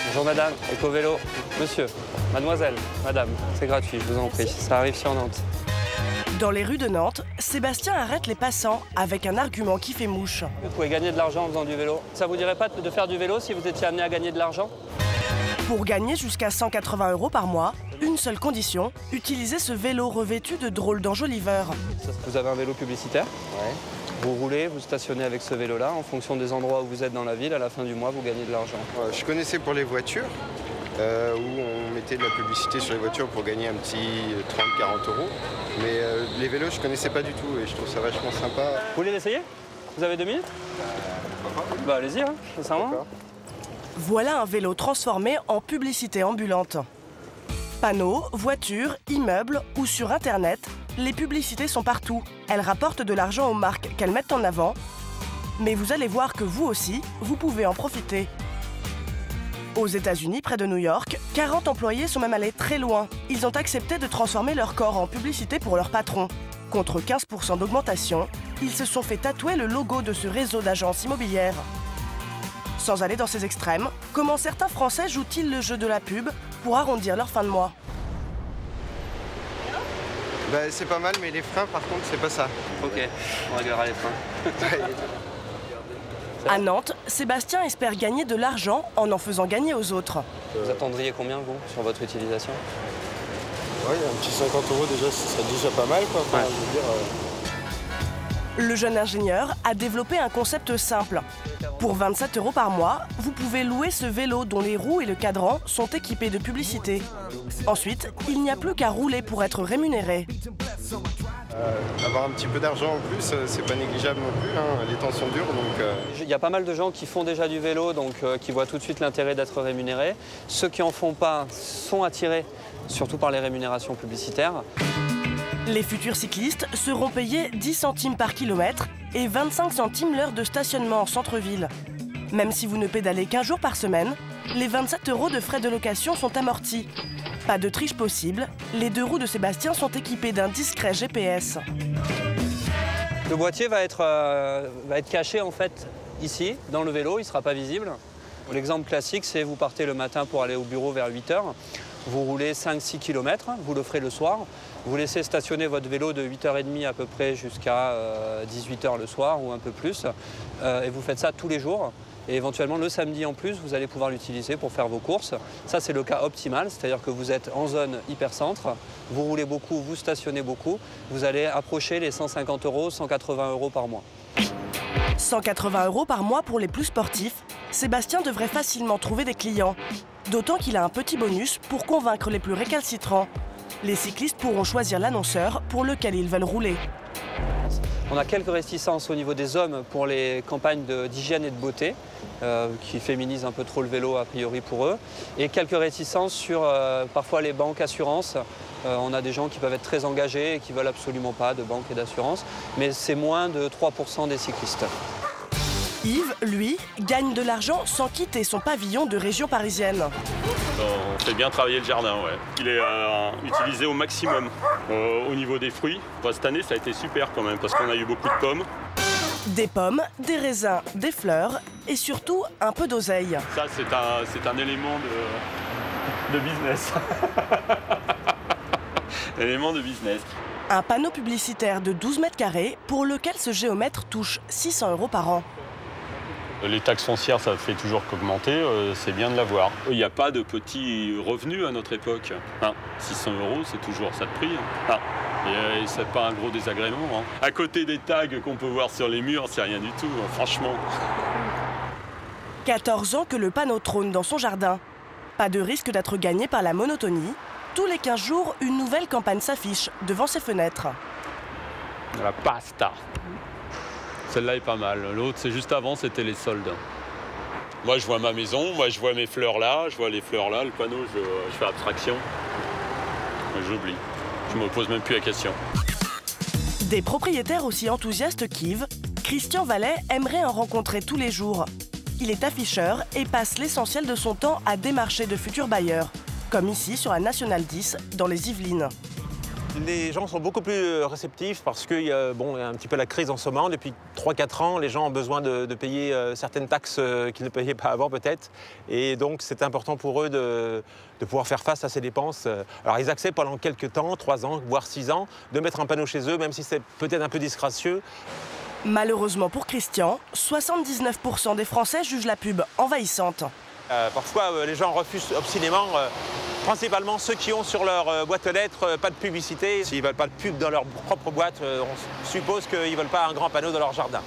Bonjour madame, éco-vélo. Monsieur, mademoiselle, madame, c'est gratuit, je vous en prie. Ça arrive sur Nantes. Dans les rues de Nantes, Sébastien arrête les passants avec un argument qui fait mouche. Vous pouvez gagner de l'argent en faisant du vélo. Ça vous dirait pas de faire du vélo si vous étiez amené à gagner de l'argent? Pour gagner jusqu'à 180 € par mois, une seule condition, utiliser ce vélo revêtu de drôles d'enjoliveurs. Vous avez un vélo publicitaire? Ouais. Vous roulez, vous stationnez avec ce vélo-là. En fonction des endroits où vous êtes dans la ville, à la fin du mois, vous gagnez de l'argent. Je connaissais pour les voitures, où on mettait de la publicité sur les voitures pour gagner un petit 30-40 €. Mais les vélos, je connaissais pas du tout et je trouve ça vachement sympa. Vous voulez l'essayer? Vous avez 2 minutes? Bah allez-y, hein, sincèrement. Voilà un vélo transformé en publicité ambulante. Panneaux, voitures, immeubles ou sur Internet, les publicités sont partout. Elles rapportent de l'argent aux marques qu'elles mettent en avant. Mais vous allez voir que vous aussi, vous pouvez en profiter. Aux États-Unis, près de New York, 40 employés sont même allés très loin. Ils ont accepté de transformer leur corps en publicité pour leur patron. Contre 15% d'augmentation, ils se sont fait tatouer le logo de ce réseau d'agences immobilières. Sans aller dans ces extrêmes, comment certains Français jouent-ils le jeu de la pub pour arrondir leur fin de mois? Bah, c'est pas mal, mais les freins, par contre, c'est pas ça. Ok, on réglera les freins. À Nantes, Sébastien espère gagner de l'argent en faisant gagner aux autres. Vous attendriez combien, vous, sur votre utilisation? Oui, un petit 50 € déjà, ce serait déjà pas mal, quoi. Enfin, Ouais. je veux dire, Le jeune ingénieur a développé un concept simple. Pour 27 € par mois, vous pouvez louer ce vélo dont les roues et le cadran sont équipés de publicité. Ensuite, il n'y a plus qu'à rouler pour être rémunéré. Avoir un petit peu d'argent en plus, c'est pas négligeable non plus. Hein. Les temps sont durs, donc... Il y a pas mal de gens qui font déjà du vélo, donc qui voient tout de suite l'intérêt d'être rémunérés. Ceux qui en font pas sont attirés, surtout par les rémunérations publicitaires. Les futurs cyclistes seront payés 10 centimes par kilomètre et 25 centimes l'heure de stationnement en centre-ville. Même si vous ne pédalez qu'un jour par semaine, les 27 € de frais de location sont amortis. Pas de triche possible, les 2 roues de Sébastien sont équipées d'un discret GPS. Le boîtier va être caché en fait ici, dans le vélo, il ne sera pas visible. L'exemple classique, c'est vous partez le matin pour aller au bureau vers 8 h. Vous roulez 5-6 km, vous le ferez le soir. Vous laissez stationner votre vélo de 8h30 à peu près jusqu'à 18 h le soir ou un peu plus. Et vous faites ça tous les jours. Et éventuellement le samedi en plus, vous allez pouvoir l'utiliser pour faire vos courses. Ça, c'est le cas optimal, c'est-à-dire que vous êtes en zone hypercentre, vous roulez beaucoup, vous stationnez beaucoup, vous allez approcher les 150 €, 180 € par mois. 180 € par mois pour les plus sportifs, Sébastien devrait facilement trouver des clients. D'autant qu'il a un petit bonus pour convaincre les plus récalcitrants. Les cyclistes pourront choisir l'annonceur pour lequel ils veulent rouler. On a quelques réticences au niveau des hommes pour les campagnes d'hygiène et de beauté, qui féminisent un peu trop le vélo a priori pour eux. Et quelques réticences sur parfois les banques assurances. On a des gens qui peuvent être très engagés et qui ne veulent absolument pas de banque et d'assurance. Mais c'est moins de 3% des cyclistes. Yves, lui, gagne de l'argent sans quitter son pavillon de région parisienne. On fait bien travailler le jardin, ouais. Il est utilisé au maximum. Au niveau des fruits, cette année, ça a été super quand même, parce qu'on a eu beaucoup de pommes. Des pommes, des raisins, des fleurs et surtout un peu d'oseille. Ça, c'est un élément de business. Élément de business. Un panneau publicitaire de 12 mètres carrés pour lequel ce géomètre touche 600 € par an. Les taxes foncières, ça fait toujours qu'augmenter, c'est bien de l'avoir. Il n'y a pas de petits revenus à notre époque. Hein, 600 €, c'est toujours ça de prix. Hein. Et c'est pas un gros désagrément. Hein. À côté des tags qu'on peut voir sur les murs, c'est rien du tout, hein, franchement. 14 ans que le panneau trône dans son jardin. Pas de risque d'être gagné par la monotonie. Tous les 15 jours, une nouvelle campagne s'affiche devant ses fenêtres. La pasta. Celle-là est pas mal. L'autre, c'est juste avant, c'était les soldes. Moi, je vois ma maison, moi, je vois mes fleurs là, je vois les fleurs là, le panneau, je fais abstraction. J'oublie. Je me pose même plus la question. Des propriétaires aussi enthousiastes qu'Yves, Christian Vallet aimerait en rencontrer tous les jours. Il est afficheur et passe l'essentiel de son temps à démarcher de futurs bailleurs, comme ici sur la Nationale 10 dans les Yvelines. Les gens sont beaucoup plus réceptifs parce qu'il y a un petit peu la crise en ce moment. Depuis 3-4 ans, les gens ont besoin de payer certaines taxes qu'ils ne payaient pas avant peut-être. Et donc c'est important pour eux de pouvoir faire face à ces dépenses. Alors ils acceptent pendant quelques temps, 3 ans, voire 6 ans, de mettre un panneau chez eux, même si c'est peut-être un peu disgracieux. Malheureusement pour Christian, 79% des Français jugent la pub envahissante. Parfois, les gens refusent obstinément, principalement ceux qui ont sur leur boîte aux lettres pas de publicité. S'ils ne veulent pas de pub dans leur propre boîte, on suppose qu'ils ne veulent pas un grand panneau dans leur jardin.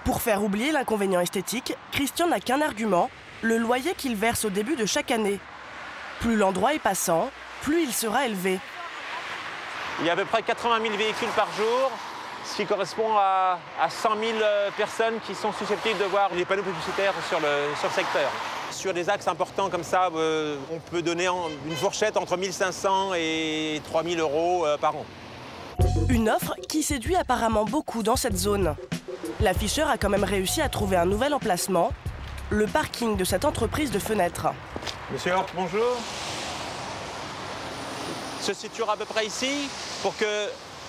Pour faire oublier l'inconvénient esthétique, Christian n'a qu'un argument, le loyer qu'il verse au début de chaque année. Plus l'endroit est passant, plus il sera élevé. Il y a à peu près 80 000 véhicules par jour, ce qui correspond à 100 000 personnes qui sont susceptibles de voir les panneaux publicitaires sur le secteur. Sur des axes importants comme ça, on peut donner une fourchette entre 1 500 et 3 000 euros par an. Une offre qui séduit apparemment beaucoup dans cette zone. L'afficheur a quand même réussi à trouver un nouvel emplacement, le parking de cette entreprise de fenêtres. Monsieur Hort, bonjour. Se situera à peu près ici pour que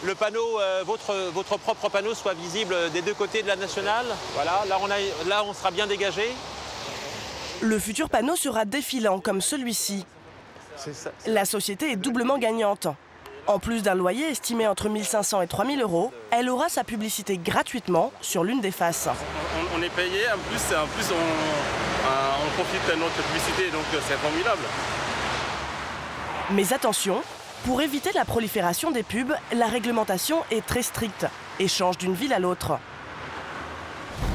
le panneau, votre propre panneau soit visible des deux côtés de la nationale. Voilà, là on sera bien dégagé. Le futur panneau sera défilant comme celui-ci. La société est doublement gagnante. En plus d'un loyer estimé entre 1 500 et 3 000 euros, elle aura sa publicité gratuitement sur l'une des faces. On est payé, en plus on profite de notre publicité, donc c'est formidable. Mais attention, pour éviter la prolifération des pubs, la réglementation est très stricte et change d'une ville à l'autre.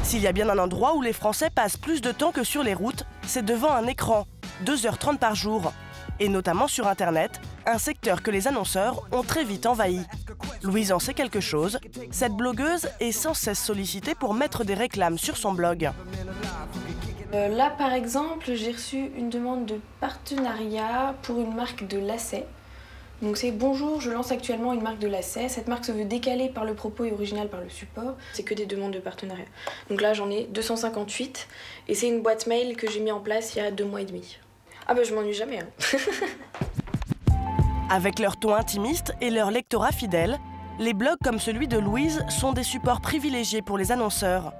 S'il y a bien un endroit où les Français passent plus de temps que sur les routes, c'est devant un écran, 2h30 par jour. Et notamment sur Internet, un secteur que les annonceurs ont très vite envahi. Louise en sait quelque chose. Cette blogueuse est sans cesse sollicitée pour mettre des réclames sur son blog. Là, par exemple, j'ai reçu une demande de partenariat pour une marque de lacets. Donc c'est « Bonjour, je lance actuellement une marque de lacets. Cette marque se veut décalée par le propos et originale par le support. » C'est que des demandes de partenariat. Donc là, j'en ai 258 et c'est une boîte mail que j'ai mis en place il y a 2 mois et demi. Ah bah je m'ennuie jamais. Hein. Avec leur ton intimiste et leur lectorat fidèle, les blogs comme celui de Louise sont des supports privilégiés pour les annonceurs.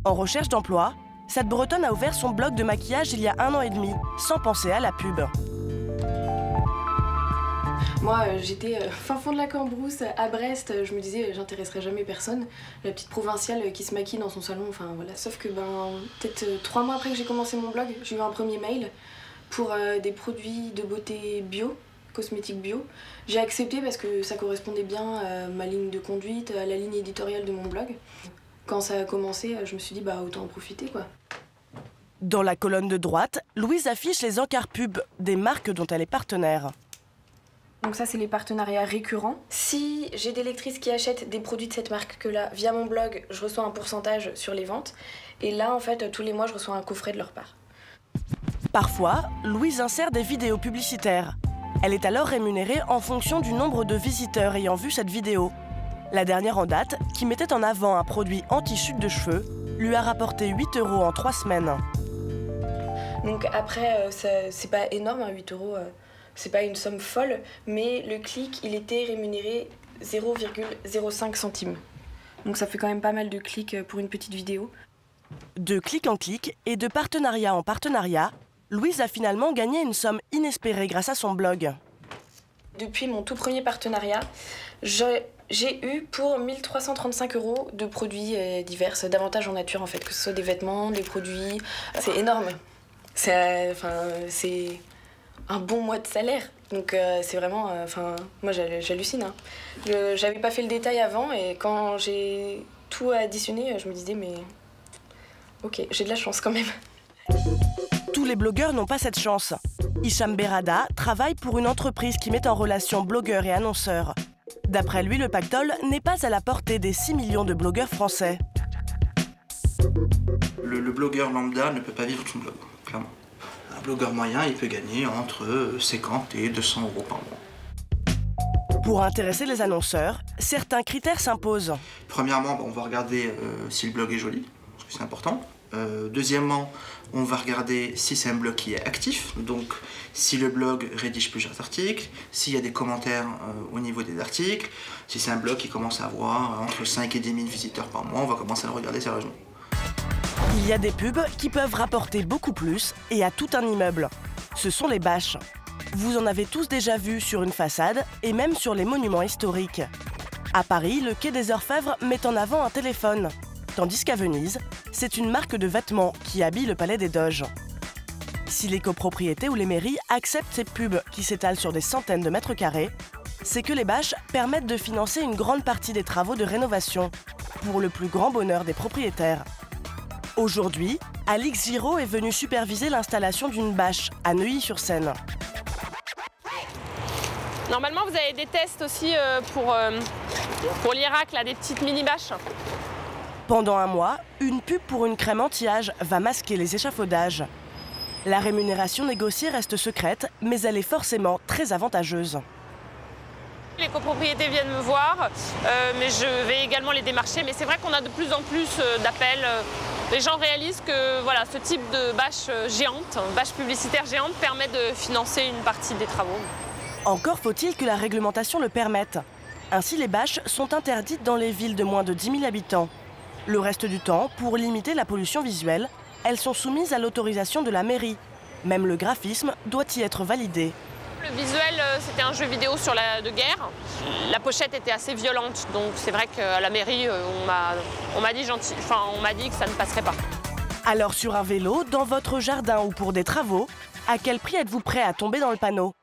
En recherche d'emploi, cette Bretonne a ouvert son blog de maquillage il y a 1 an et demi, sans penser à la pub. Moi, j'étais fin fond de la Cambrousse, à Brest, je me disais j'intéresserai jamais personne. La petite provinciale qui se maquille dans son salon, enfin voilà. Sauf que peut-être 3 mois après que j'ai commencé mon blog, j'ai eu un premier mail pour des produits de beauté bio, cosmétiques bio. J'ai accepté parce que ça correspondait bien à ma ligne de conduite, à la ligne éditoriale de mon blog. Quand ça a commencé, je me suis dit autant en profiter quoi. Dans la colonne de droite, Louise affiche les encarts pubs des marques dont elle est partenaire. Donc ça, c'est les partenariats récurrents. Si j'ai des lectrices qui achètent des produits de cette marque-là via mon blog, je reçois un pourcentage sur les ventes. Et là, en fait, tous les mois, je reçois un coffret de leur part. Parfois, Louise insère des vidéos publicitaires. Elle est alors rémunérée en fonction du nombre de visiteurs ayant vu cette vidéo. La dernière en date, qui mettait en avant un produit anti-chute de cheveux, lui a rapporté 8 € en 3 semaines. Donc après, c'est pas énorme, 8 €. C'est pas une somme folle, mais le clic, il était rémunéré 0,05 centimes. Donc ça fait quand même pas mal de clics pour une petite vidéo. De clic en clic et de partenariat en partenariat, Louise a finalement gagné une somme inespérée grâce à son blog. Depuis mon tout premier partenariat, j'ai eu pour 1 335 € de produits divers, davantage en nature en fait, que ce soit des vêtements, des produits. C'est énorme. C'est un bon mois de salaire. Donc c'est vraiment... moi j'hallucine. Hein. J'avais pas fait le détail avant et quand j'ai tout additionné, je me disais mais... Ok, j'ai de la chance quand même. Tous les blogueurs n'ont pas cette chance. Hicham Berada travaille pour une entreprise qui met en relation blogueurs et annonceurs. D'après lui, le pactole n'est pas à la portée des 6 millions de blogueurs français. Le blogueur lambda ne peut pas vivre de son blog, clairement. Un blogueur moyen, il peut gagner entre 50 et 200 € par mois. Pour intéresser les annonceurs, certains critères s'imposent. Premièrement, on va regarder si le blog est joli, parce que c'est important. Deuxièmement, on va regarder si c'est un blog qui est actif, donc si le blog rédige plusieurs articles, s'il y a des commentaires au niveau des articles, si c'est un blog qui commence à avoir entre 5 et 10 000 visiteurs par mois, on va commencer à le regarder sérieusement. Il y a des pubs qui peuvent rapporter beaucoup plus et à tout un immeuble. Ce sont les bâches. Vous en avez tous déjà vu sur une façade et même sur les monuments historiques. À Paris, le quai des Orfèvres met en avant un téléphone, tandis qu'à Venise, c'est une marque de vêtements qui habille le palais des Doges. Si les copropriétés ou les mairies acceptent ces pubs qui s'étalent sur des centaines de mètres carrés, c'est que les bâches permettent de financer une grande partie des travaux de rénovation, pour le plus grand bonheur des propriétaires. Aujourd'hui, Alix Giraud est venu superviser l'installation d'une bâche à Neuilly-sur-Seine. Normalement, vous avez des tests aussi pour l'Irak, là, des petites mini-bâches. Pendant un mois, une pub pour une crème anti-âge va masquer les échafaudages. La rémunération négociée reste secrète, mais elle est forcément très avantageuse. Les copropriétés viennent me voir, mais je vais également les démarcher. Mais c'est vrai qu'on a de plus en plus d'appels. Les gens réalisent que voilà, ce type de bâche géante, bâche publicitaire géante, permet de financer une partie des travaux. Encore faut-il que la réglementation le permette. Ainsi, les bâches sont interdites dans les villes de moins de 10 000 habitants. Le reste du temps, pour limiter la pollution visuelle, elles sont soumises à l'autorisation de la mairie. Même le graphisme doit y être validé. Le visuel, c'était un jeu vidéo de guerre. La pochette était assez violente, donc c'est vrai qu'à la mairie, on m'a dit que ça ne passerait pas. Alors sur un vélo, dans votre jardin ou pour des travaux, à quel prix êtes-vous prêt à tomber dans le panneau ?